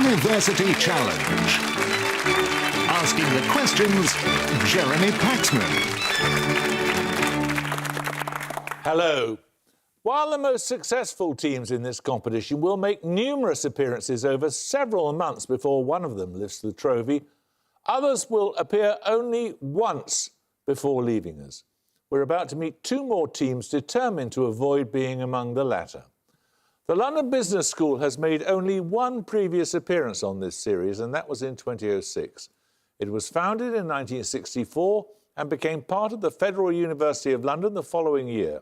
University Challenge. Asking the questions, Jeremy Paxman. Hello. While the most successful teams in this competition will make numerous appearances over several months before one of them lifts the trophy, others will appear only once before leaving us. We're about to meet two more teams determined to avoid being among the latter. The London Business School has made only one previous appearance on this series, and that was in 2006. It was founded in 1964 and became part of the Federal University of London the following year.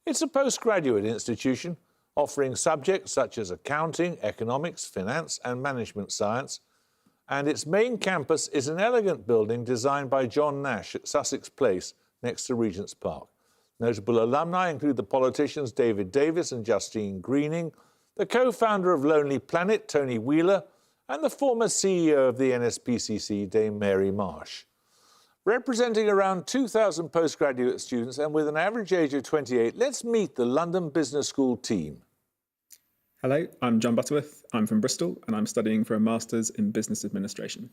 It's a postgraduate institution offering subjects such as accounting, economics, finance and management science, and its main campus is an elegant building designed by John Nash at Sussex Place next to Regent's Park. Notable alumni include the politicians David Davis and Justine Greening, the co-founder of Lonely Planet, Tony Wheeler, and the former CEO of the NSPCC, Dame Mary Marsh. Representing around 2,000 postgraduate students and with an average age of 28, let's meet the London Business School team. Hello, I'm John Butterworth. I'm from Bristol and I'm studying for a Master's in Business Administration.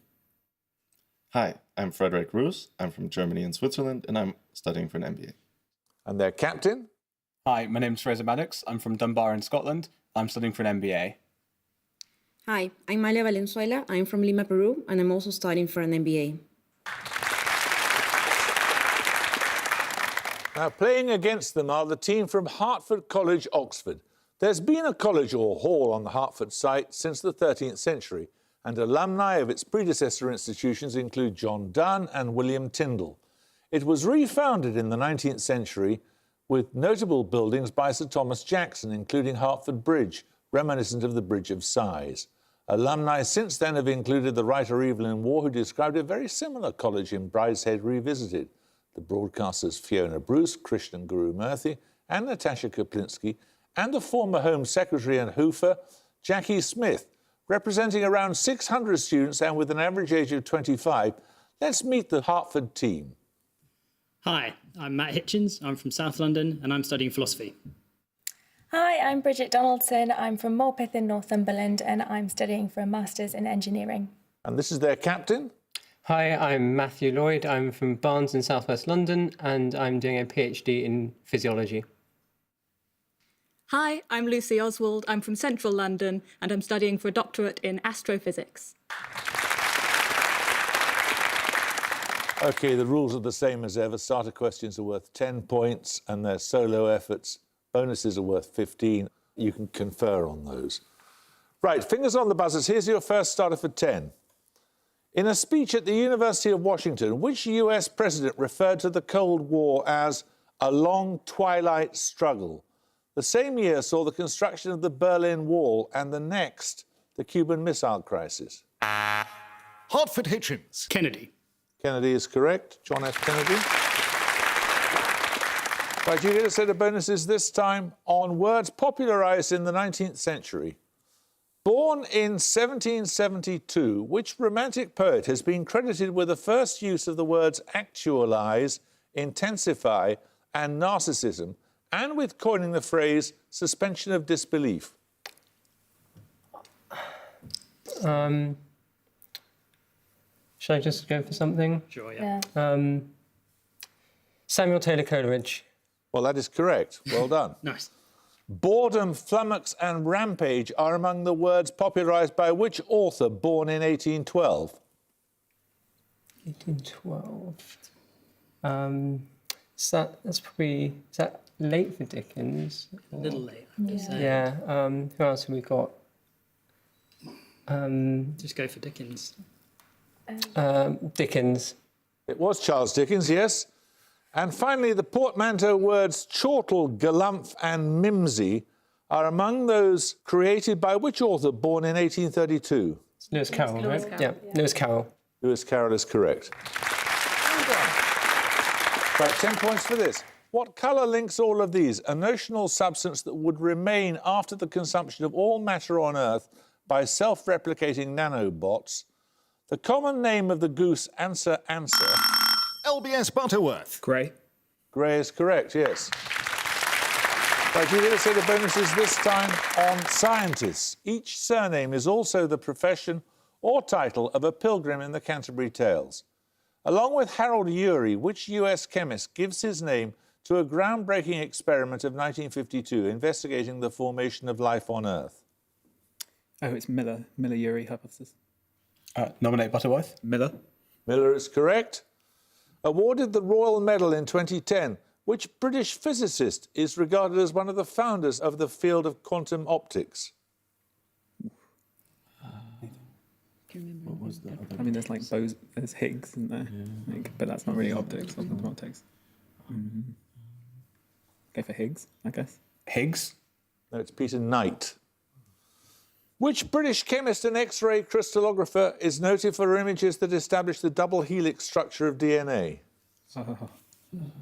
Hi, I'm Frederick Roos. I'm from Germany and Switzerland and I'm studying for an MBA. And their captain? Hi, my name's Fraser Maddox. I'm from Dunbar in Scotland. I'm studying for an MBA. Hi, I'm Malia Valenzuela. I'm from Lima, Peru, and I'm also studying for an MBA. Now, playing against them are the team from Hertford College, Oxford. There's been a college or hall on the Hertford site since the 13th century, and alumni of its predecessor institutions include John Donne and William Tyndall. It was refounded in the 19th century with notable buildings by Sir Thomas Jackson, including Hertford Bridge, reminiscent of the Bridge of Sighs. Alumni since then have included the writer Evelyn Waugh, who described a very similar college in Brideshead Revisited, the broadcasters Fiona Bruce, Krishnan Guru Murthy and Natasha Kaplinsky, and the former Home Secretary and Hoofer, Jackie Smith. Representing around 600 students and with an average age of 25, let's meet the Hertford team. Hi, I'm Matt Hitchens. I'm from South London and I'm studying philosophy. Hi, I'm Bridget Donaldson. I'm from Morpeth in Northumberland and I'm studying for a Master's in Engineering. And this is their captain? Hi, I'm Matthew Lloyd. I'm from Barnes in South West London and I'm doing a PhD in physiology. Hi, I'm Lucy Oswald. I'm from Central London and I'm studying for a doctorate in astrophysics. OK, the rules are the same as ever. Starter questions are worth 10 points and their solo efforts, bonuses are worth 15. You can confer on those. Right, fingers on the buzzers. Here's your first starter for 10. In a speech at the University of Washington, which US president referred to the Cold War as a long twilight struggle? The same year saw the construction of the Berlin Wall and the next, the Cuban Missile Crisis. Hartford Hitchens. Kennedy. Kennedy is correct. John F. Kennedy. Right, you get a set of bonuses this time on words popularised in the 19th century. Born in 1772, which Romantic poet has been credited with the first use of the words actualise, intensify and narcissism, and with coining the phrase suspension of disbelief? Should I just go for something? Sure, yeah. Samuel Taylor Coleridge. Well, that is correct. Well done. Nice. Boredom, flummox and rampage are among the words popularised by which author born in 1812? 1812. Is that late for Dickens? A little late, I have to say. Yeah. Who else have we got? Just go for Dickens. Dickens. It was Charles Dickens, yes. And finally, the portmanteau words chortle, galumph and mimsy are among those created by which author born in 1832? It's Lewis Carroll, right? Yeah, Lewis Carroll. Lewis Carroll is correct. Well done. Right, 10 points for this. What colour links all of these? A notional substance that would remain after the consumption of all matter on Earth by self-replicating nanobots. The common name of the goose answer. LBS Butterworth. Grey. Grey is correct, yes. Right, you're going to say the bonuses this time on scientists. Each surname is also the profession or title of a pilgrim in the Canterbury Tales. Along with Harold Urey, which US chemist gives his name to a groundbreaking experiment of 1952 investigating the formation of life on Earth? Oh, it's Miller-Urey hypothesis. Nominate Butterworth. Miller. Miller is correct. Awarded the Royal Medal in 2010, which British physicist is regarded as one of the founders of the field of quantum optics? What was the other? I mean, there's like there's Higgs, isn't there? Like, but that's not really optics. That's not optics. Go for Higgs, I guess. Higgs. No, it's Peter Knight. Which British chemist and X-ray crystallographer is noted for images that establish the double helix structure of DNA?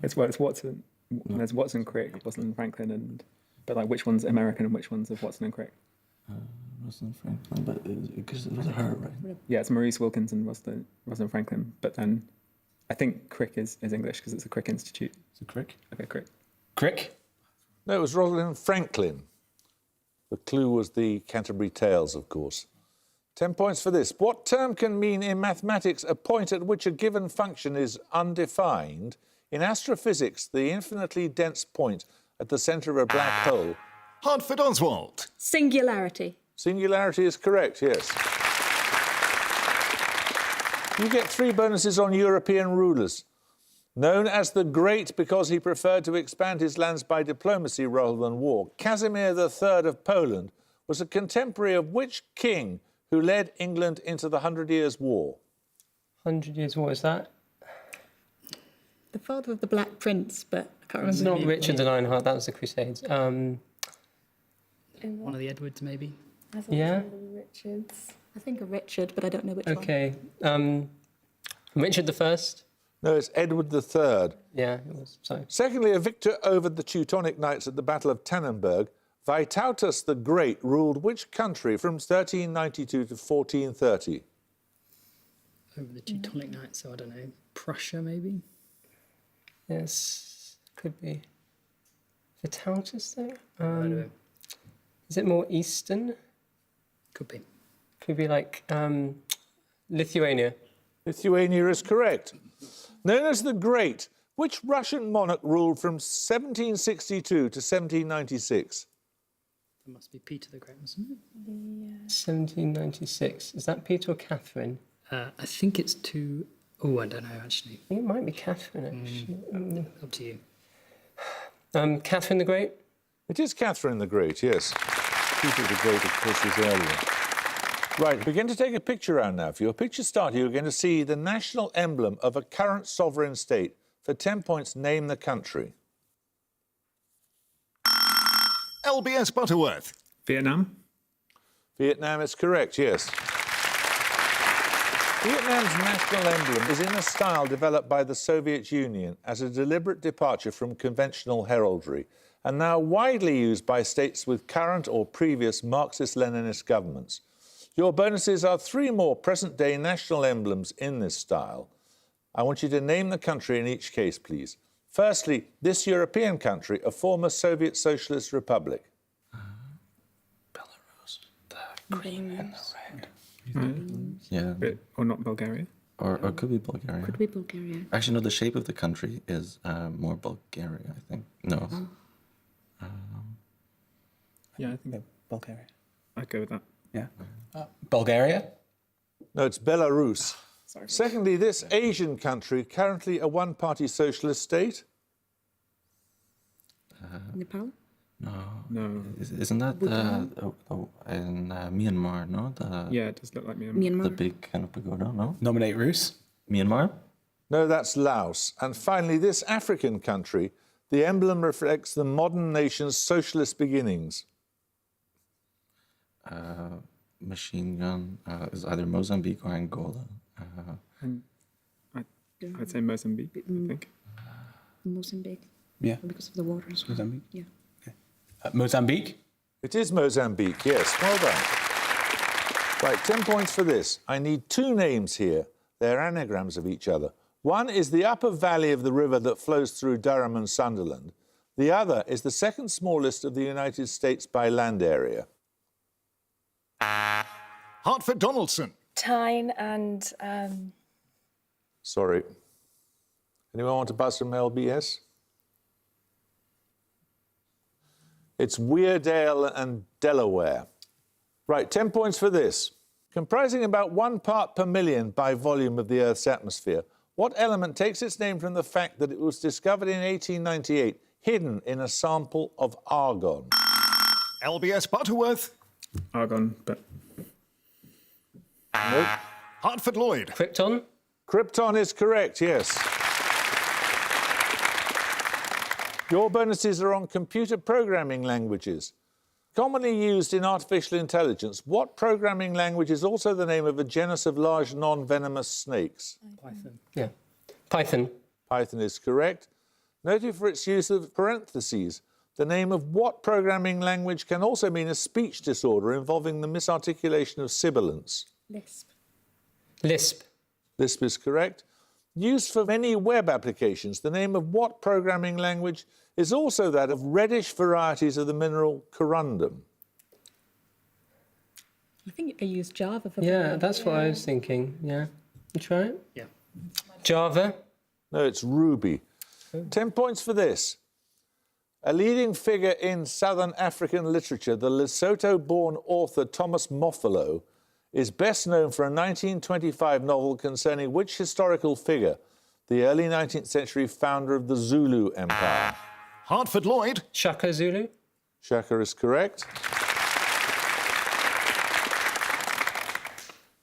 It's Watson. There's Watson, Crick, Watson, Franklin, but like which one's American and which one's of Watson and Crick? Wasn't Franklin, but because it was her, right? Yeah, it's Maurice Wilkins and Rosalind Franklin. But then I think Crick is English because it's a Crick Institute. Is it Crick? Okay, Crick. Crick. No, it was Rosalind Franklin. The clue was the Canterbury Tales, of course. 10 points for this. What term can mean in mathematics a point at which a given function is undefined? In astrophysics, the infinitely dense point at the centre of a black hole. Hertford Oswald. Singularity. Singularity is correct, yes. You get 3 bonuses on European rulers. Known as the Great because he preferred to expand his lands by diplomacy rather than war, Casimir III of Poland was a contemporary of which king who led England into the 100 Years' War? 100 Years' War, is that? The father of the Black Prince, but I can't remember. It's not Richard the Lionheart, that was the Crusades. One of the Edwards, maybe. Yeah. Richards. I think of Richard, but I don't know which one. Okay. Richard the First. No, it's Edward III. Yeah, it was. Sorry. Secondly, a victor over the Teutonic Knights at the Battle of Tannenberg, Vytautas the Great ruled which country from 1392 to 1430? Over the Teutonic Knights, so I don't know. Prussia, maybe? Yes, could be. Vytautas there? I don't know. Is it more eastern? Could be. Could be like Lithuania. Lithuania is correct. Known as the Great, which Russian monarch ruled from 1762 to 1796? That must be Peter the Great, wasn't it? 1796. Is that Peter or Catherine? I think it's two... Oh, I don't know, actually. I think it might be Catherine, actually. Up to you. Catherine the Great? It is Catherine the Great, yes. Peter the Great, of course, was earlier. Right, begin to take a picture around now. For your picture starter, you're going to see the national emblem of a current sovereign state. For 10 points, name the country. LBS Butterworth. Vietnam. Vietnam is correct, yes. Vietnam's national emblem is in a style developed by the Soviet Union as a deliberate departure from conventional heraldry and now widely used by states with current or previous Marxist-Leninist governments. Your bonuses are 3 more present-day national emblems in this style. I want you to name the country in each case, please. Firstly, this European country, a former Soviet Socialist republic. Belarus. The green and the red. Yeah. Or not Bulgaria? Or it could be Bulgaria. Could be Bulgaria. Actually, no, the shape of the country is more Bulgaria, I think. No. Yeah, I think Bulgaria. I'd go with that. Yeah. Bulgaria? No, it's Belarus. Sorry. Secondly, this Asian country, currently a one-party socialist state. Nepal? No. Isn't that in Myanmar, no? Yeah, it does look like Myanmar. Myanmar. The big kind of pagoda, no? Nominate Rus. Myanmar? No, that's Laos. And finally, this African country, the emblem reflects the modern nation's socialist beginnings. Machine gun is either Mozambique or Angola. I'd say Mozambique, I think. Mozambique. Yeah. Because of the waters. Mozambique? Yeah. Mozambique? It is Mozambique, yes. Well done. Right, 10 points for this. I need 2 names here. They're anagrams of each other. One is the upper valley of the river that flows through Durham and Sunderland. The other is the second smallest of the United States by land area. Hartford Donaldson. Tyne and Sorry. Anyone want to buzz from LBS? It's Weardale and Delaware. Right, 10 points for this. Comprising about 1 part per million by volume of the Earth's atmosphere, what element takes its name from the fact that it was discovered in 1898, hidden in a sample of argon? LBS Butterworth. Argon, but Nope. Hartford Lloyd. Krypton? Krypton is correct, yes. Your bonuses are on computer programming languages. Commonly used in artificial intelligence, what programming language is also the name of a genus of large non-venomous snakes? Python. Yeah. Python. Python is correct. Noted for its use of parentheses, the name of what programming language can also mean a speech disorder involving the misarticulation of sibilants? Lisp. Lisp. Lisp is correct. Used for many web applications, the name of what programming language is also that of reddish varieties of the mineral corundum? I think they use Java for Yeah, that's what I was thinking. Yeah. You try it? Yeah. Java? No, it's Ruby. 10 points for this. A leading figure in Southern African literature, the Lesotho-born author Thomas Mofolo, is best known for a 1925 novel concerning which historical figure, the early 19th century founder of the Zulu Empire? Hartford Lloyd. Shaka Zulu? Shaka is correct.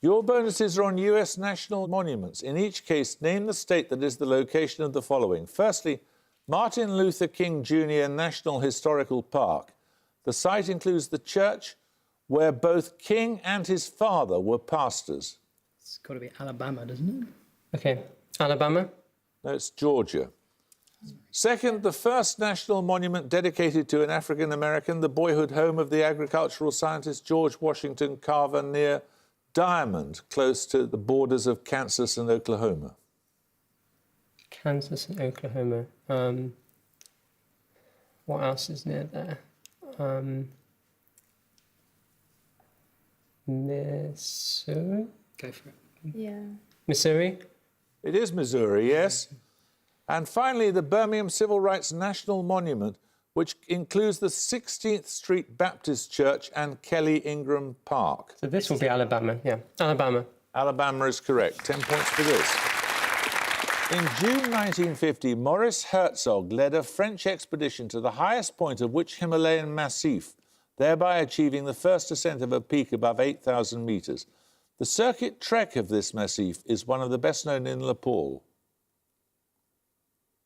Your bonuses are on US national monuments. In each case, name the state that is the location of the following. Firstly, Martin Luther King Jr. National Historical Park. The site includes the church where both King and his father were pastors. It's got to be Alabama, doesn't it? Okay. Alabama? No, it's Georgia. Second, the first national monument dedicated to an African American, the boyhood home of the agricultural scientist George Washington Carver near Diamond, close to the borders of Kansas and Oklahoma. Kansas and Oklahoma. What else is near there? Missouri? Go for it. yeah. Missouri? It is Missouri, yes. And finally, the Birmingham Civil Rights National Monument, which includes the 16th Street Baptist Church and Kelly Ingram Park. So this will be Alabama, yeah. Alabama. Alabama is correct. 10 points for this. In June 1950, Maurice Herzog led a French expedition to the highest point of which Himalayan massif, thereby achieving the first ascent of a peak above 8,000 metres. The circuit trek of this massif is one of the best known in Nepal.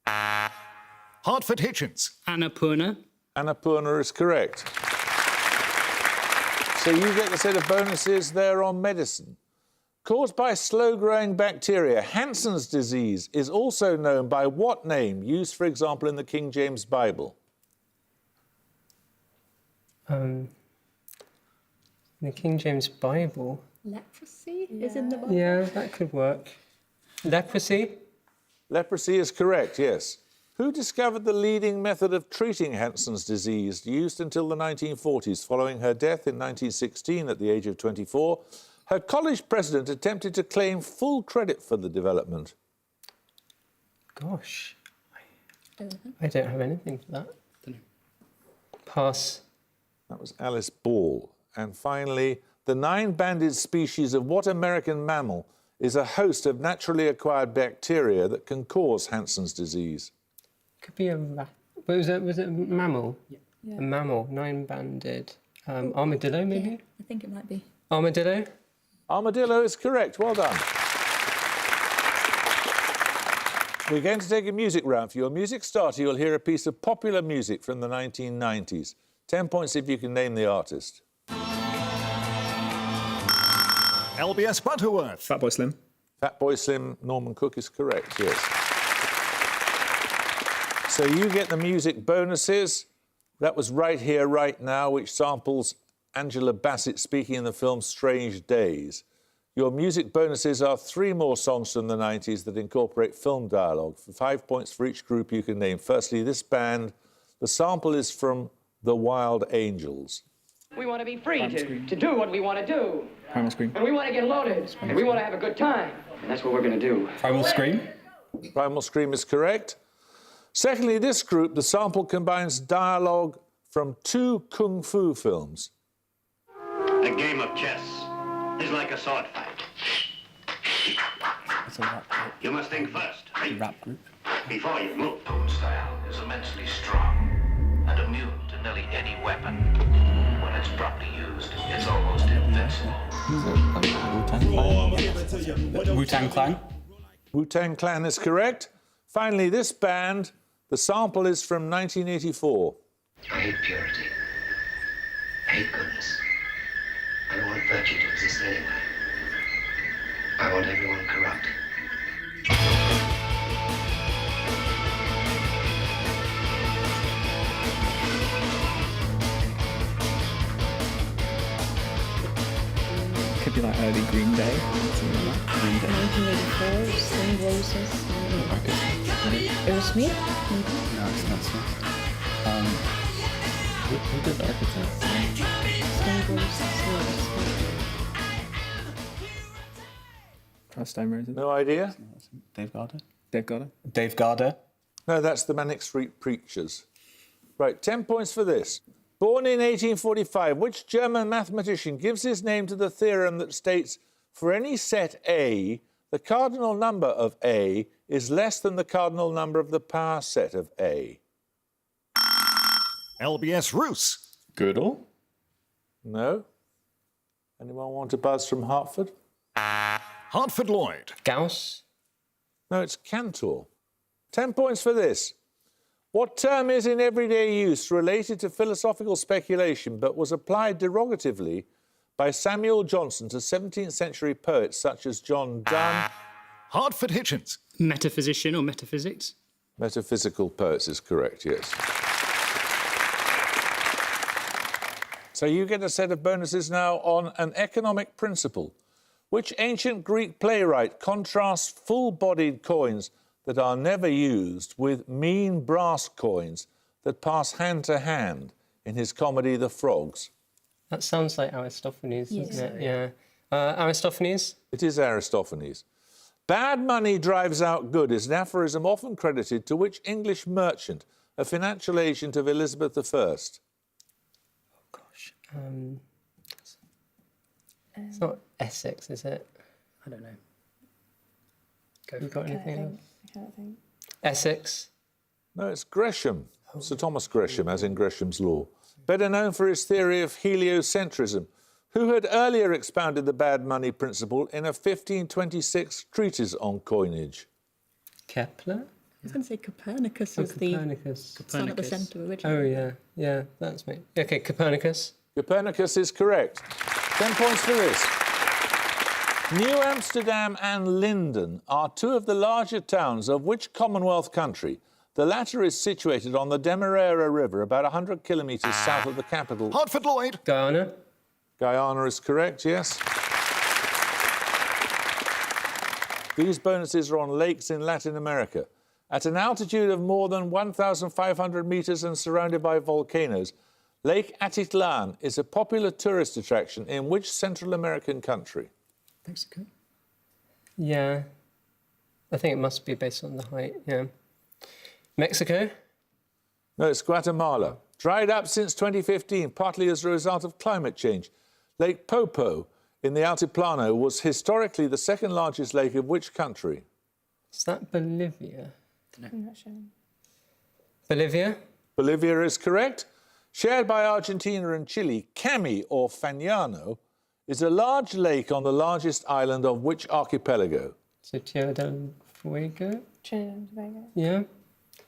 Hartford Hitchens. Annapurna. Annapurna is correct. So you get the set of bonuses there on medicine. Caused by slow-growing bacteria, Hansen's disease is also known by what name, used, for example, in the King James Bible? The King James Bible. Leprosy is in the Bible. Yeah, that could work. Leprosy? Leprosy is correct, yes. Who discovered the leading method of treating Hansen's disease, used until the 1940s? Following her death in 1916 at the age of 24, her college president attempted to claim full credit for the development. Gosh. I don't have anything for that. Dunno. Pass. That was Alice Ball. And finally, the 9-banded species of what American mammal is a host of naturally acquired bacteria that can cause Hansen's disease? Could be a rat. But was it a mammal? Yeah. A mammal, 9-banded. Armadillo, maybe? Yeah, I think it might be. Armadillo? Armadillo is correct. Well done. We're going to take a music round. For your music starter, you'll hear a piece of popular music from the 1990s. 10 points if you can name the artist. LBS Butterworth. Fatboy Slim. Fatboy Slim, Norman Cook is correct, yes. So you get the music bonuses. That was Right Here, Right Now, which samples Angela Bassett speaking in the film Strange Days. Your music bonuses are 3 more songs from the 90s that incorporate film dialogue, for 5 points for each group you can name. Firstly, this band, The sample is from the Wild Angels. We want to be free to do what we want to do. Primal Scream. And we want to get loaded. And we want to have a good time. And that's what we're going to do. Primal Scream. Primal Scream is correct. Secondly, this group, the sample combines dialogue from 2 kung fu films. A game of chess is like a sword fight. It's a rap group. You must think first, A rap group. before you move. Own style is immensely strong and immune to nearly any weapon. When it's properly used, it's almost invincible. Wu-Tang Clan. Wu-Tang Clan is correct. Finally, this band, the sample is from 1984. I hate purity. I hate goodness. I don't want virtue to exist anyway. I want everyone corrupt. Could be like early Green Day. Something like that. Green Day. 1984, Stone Roses, Aerosmith. No, it's not Smith. Who did Architect? Stone Roses. Stone Roses. No idea? Dave Garder. Dave Garder. Dave Garder. No, that's the Manic Street Preachers. Right, 10 points for this. Born in 1845, which German mathematician gives his name to the theorem that states, for any set A, the cardinal number of A is less than the cardinal number of the power set of A? LBS Roos. Gödel? No? Anyone want to buzz from Hertford? Hertford Lloyd. Gauss. No, it's Cantor. 10 points for this. What term is in everyday use related to philosophical speculation but was applied derogatively by Samuel Johnson to 17th century poets such as John Donne? Hertford Hitchens. Metaphysician or metaphysics. Metaphysical poets is correct, yes. So you get a set of bonuses now on an economic principle. Which ancient Greek playwright contrasts full-bodied coins that are never used with mean brass coins that pass hand to hand in his comedy The Frogs? That sounds like Aristophanes, doesn't it? Yeah. Aristophanes? It is Aristophanes. Bad money drives out good is an aphorism often credited to which English merchant, a financial agent of Elizabeth I? Oh, gosh. It's not Essex, is it? I don't know. You got anything else? I can't think. Essex. No, it's Gresham. Sir Thomas Gresham, as in Gresham's Law. Better known for his theory of heliocentrism, who had earlier expounded the bad money principle in a 1526 treatise on coinage. Kepler? I was going to say Copernicus was Copernicus. the sun at the centre originally. Oh, yeah. Yeah, that's me. OK, Copernicus. Copernicus is correct. 10 points for this. New Amsterdam and Linden are 2 of the larger towns of which Commonwealth country? The latter is situated on the Demerara River, about 100 kilometres south of the capital. Hertford Lloyd. Guyana. Guyana is correct, yes. These bonuses are on lakes in Latin America. At an altitude of more than 1,500 metres and surrounded by volcanoes, Lake Atitlan is a popular tourist attraction in which Central American country? Mexico. Yeah. I think it must be based on the height, yeah. Mexico? No, it's Guatemala. Dried up since 2015, partly as a result of climate change. Lake Popo in the Altiplano was historically the second largest lake of which country? Is that Bolivia? I'm not sure. Bolivia? Bolivia is correct. Shared by Argentina and Chile, Cami, or Fagnano, is a large lake on the largest island of which archipelago? So Tierra del Fuego? Trinidad and Tobago. Yeah.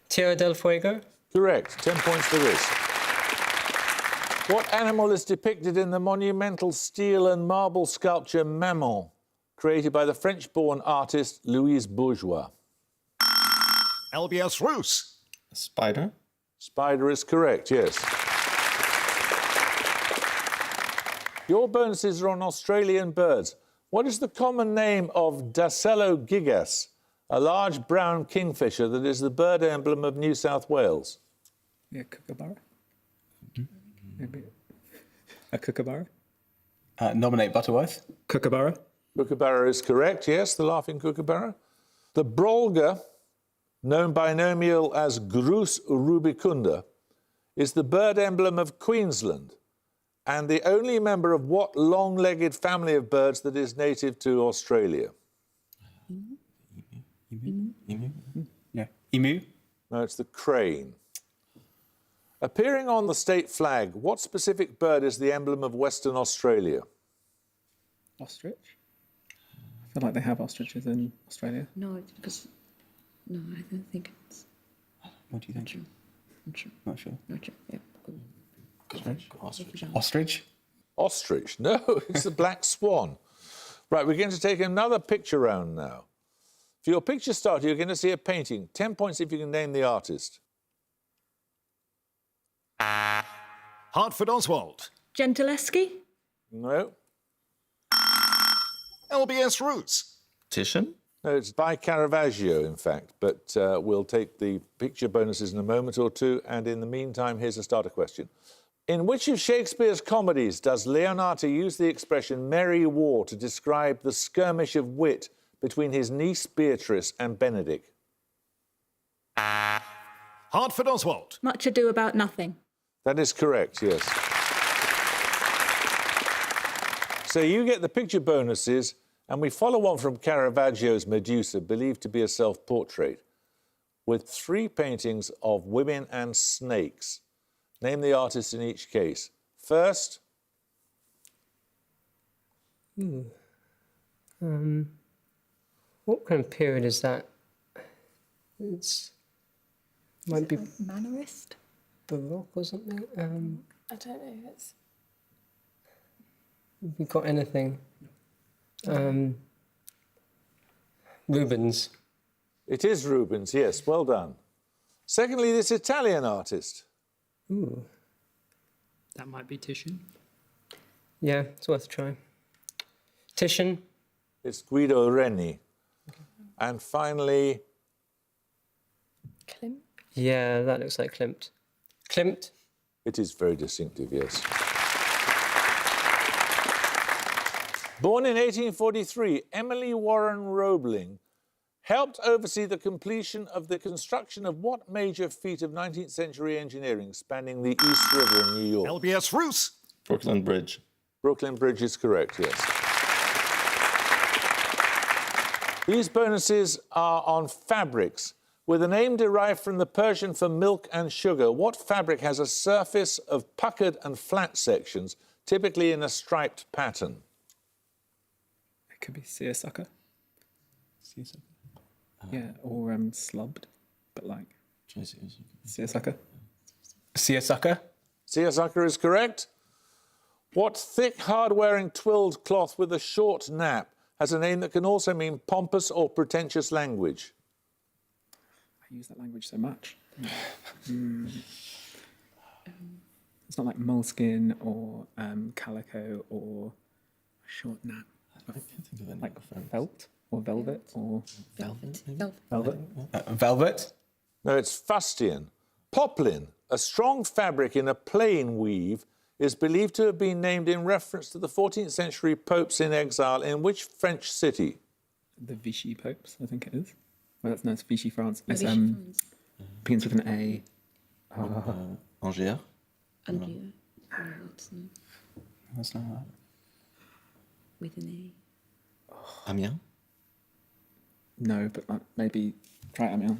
Tierra del Fuego? Correct. 10 points for this. What animal is depicted in the monumental steel and marble sculpture Mammon, created by the French-born artist Louise Bourgeois? LBS Roos. A spider? Spider is correct, yes. Your bonuses are on Australian birds. What is the common name of Dacello gigas, a large brown kingfisher that is the bird emblem of New South Wales? Yeah, kookaburra. Maybe a kookaburra. Nominate Butterworth. Kookaburra. Kookaburra is correct, yes, the laughing kookaburra. The brolga, known binomial as Grus rubicunda, is the bird emblem of Queensland and the only member of what long-legged family of birds that is native to Australia? Emu. Yeah. Emu. No, it's the crane. Appearing on the state flag, what specific bird is the emblem of Western Australia? Ostrich. I feel like they have ostriches in Australia. No, it's because no, I don't think it's. What do you think? Not sure. Not sure. Not sure. Yeah. Ostrich. Ostrich. Ostrich. No, it's the black swan. Right, we're going to take another picture round now. For your picture starter, you're going to see a painting. 10 points if you can name the artist. Hertford Oswald. Gentileschi? No. LBS Roos. Titian? No, it's by Caravaggio, in fact, but we'll take the picture bonuses in a moment or two, and in the meantime, here's a starter question. In which of Shakespeare's comedies does Leonardo use the expression merry war to describe the skirmish of wit between his niece Beatrice and Benedick? Hertford Oswald. Much Ado About Nothing. That is correct, yes. So you get the picture bonuses, and we follow on from Caravaggio's Medusa, believed to be a self-portrait, with 3 paintings of women and snakes. Name the artist in each case. First. What kind of period is that? It's might be Mannerist? Baroque or something. I don't know if it's. Have we got anything? Rubens. It is Rubens, yes, well done. Secondly, this Italian artist. Ooh. That might be Titian. Yeah, it's worth a try. Titian. It's Guido Reni. And finally. Klimt? Yeah, that looks like Klimt. Klimt? It is very distinctive, yes. Born in 1843, Emily Warren Roebling helped oversee the completion of the construction of what major feat of 19th century engineering spanning the East River in New York? LBS Roos. Brooklyn Bridge. Brooklyn Bridge is correct, yes. These bonuses are on fabrics, with a name derived from the Persian for milk and sugar. What fabric has a surface of puckered and flat sections, typically in a striped pattern? It could be seersucker. Seersucker. Yeah, or slubbed, but like seersucker. Seersucker. Seersucker is correct. What thick, hard-wearing twilled cloth with a short nap has a name that can also mean pompous or pretentious language? I use that language so much. It's not like moleskin or calico or short nap. I can't think of any like felt or velvet or Velvet. velvet. Velvet. No, it's fustian. Poplin, a strong fabric in a plain weave, is believed to have been named in reference to the 14th century popes in exile in which French city? The Vichy popes, I think it is. Well, no, it's Vichy France. It's, Vichy France. begins with an A. Angers. Angers. No, it's not. That's not that. With an Amiens. No, but maybe try Amiens.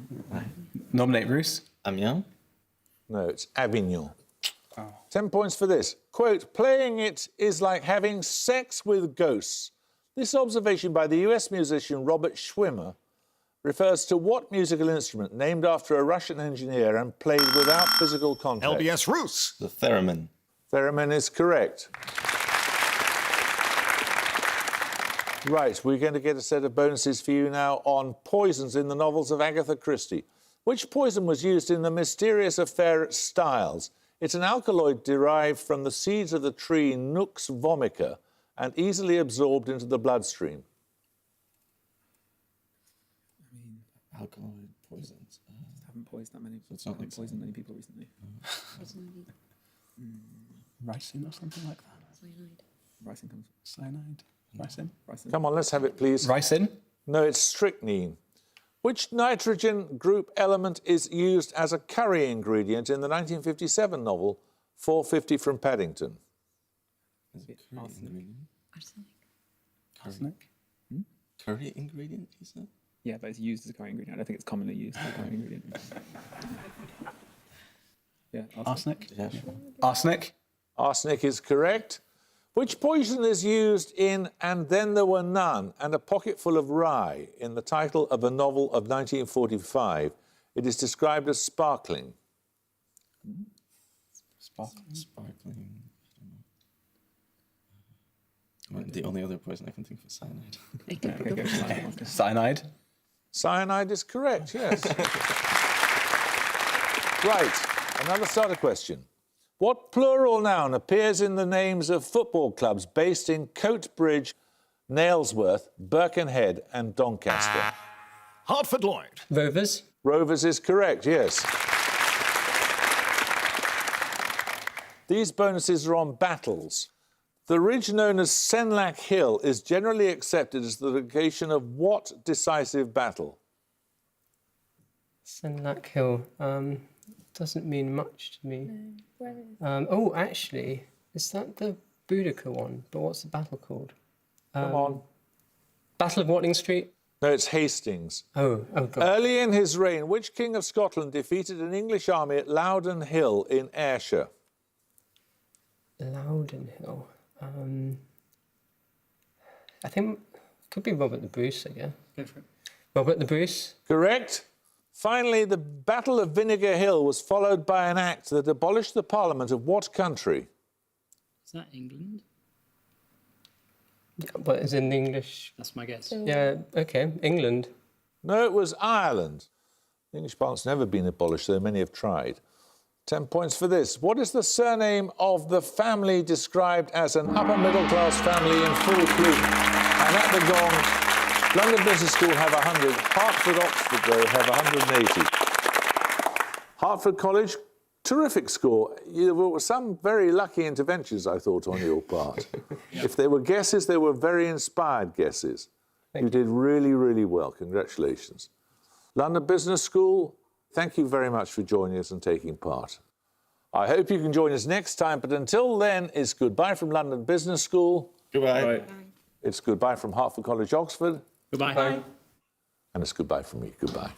Nominate Bruce. Amiens. No, it's Avignon. 10 points for this. Quote, playing it is like having sex with ghosts. This observation by the US musician Robert Schwimmer refers to what musical instrument named after a Russian engineer and played without physical contact? LBS Roos. The theremin. Theremin is correct. Right, we're going to get a set of bonuses for you now on poisons in the novels of Agatha Christie. Which poison was used in The Mysterious Affair at Styles? It's an alkaloid derived from the seeds of the tree Nux vomica and easily absorbed into the bloodstream. Alkaloid poisons. Have haven't poisoned that many. it's not haven't like poisoned many people recently. Ricin or something like that. Ricin comes. Cyanide. Ricin. Ricin. Come on, let's have it, please. Ricin. No, it's strychnine. Which nitrogen group element is used as a curry ingredient in the 1957 novel 450 from Paddington? Arsenic. Arsenic. Curry ingredient, you said? Yeah, but it's used as a curry ingredient. I don't think it's commonly used as a curry ingredient. Yeah, Arsenic. Yeah, sure. Arsenic. Arsenic is correct. Which poison is used in And Then There Were None and A Pocketful of Rye in the title of a novel of 1945? It is described as sparkling. Sparkling. Sparkling. I don't know. The only other poison I can think of is cyanide. Cyanide. Cyanide is correct, yes. Right, another starter question. What plural noun appears in the names of football clubs based in Coatbridge, Nailsworth, Birkenhead and Doncaster? Hertford Lloyd. Rovers. Rovers is correct, yes. These bonuses are on battles. The ridge known as Senlac Hill is generally accepted as the location of what decisive battle? Senlac Hill. Doesn't mean much to me. Where is Oh, actually, is that the Boudica one? But what's the battle called? Come on. Battle of Watling Street? No, it's Hastings. Oh, God. Early in his reign, which King of Scotland defeated an English army at Loudon Hill in Ayrshire? Loudon Hill. I think it could be Robert the Bruce, I guess. Go for it. Robert the Bruce? Correct. Finally, the Battle of Vinegar Hill was followed by an act that abolished the Parliament of what country? Is that England? Yeah, but it's in English. That's my guess. Yeah, okay. England. No, it was Ireland. The English Parliament's never been abolished, though many have tried. 10 points for this. What is the surname of the family described as an upper-middle-class family in full bloom? And at the gong, London Business School have 100. Hertford, Oxford, though, have 180. Hertford College, terrific score. There were some very lucky interventions, I thought, on your part. If they were guesses, they were very inspired guesses. You did really, really well. Congratulations. London Business School, thank you very much for joining us and taking part. I hope you can join us next time, but until then, it's goodbye from London Business School. Goodbye. Right. It's goodbye from Hertford College, Oxford. Goodbye. And it's goodbye from me. Goodbye.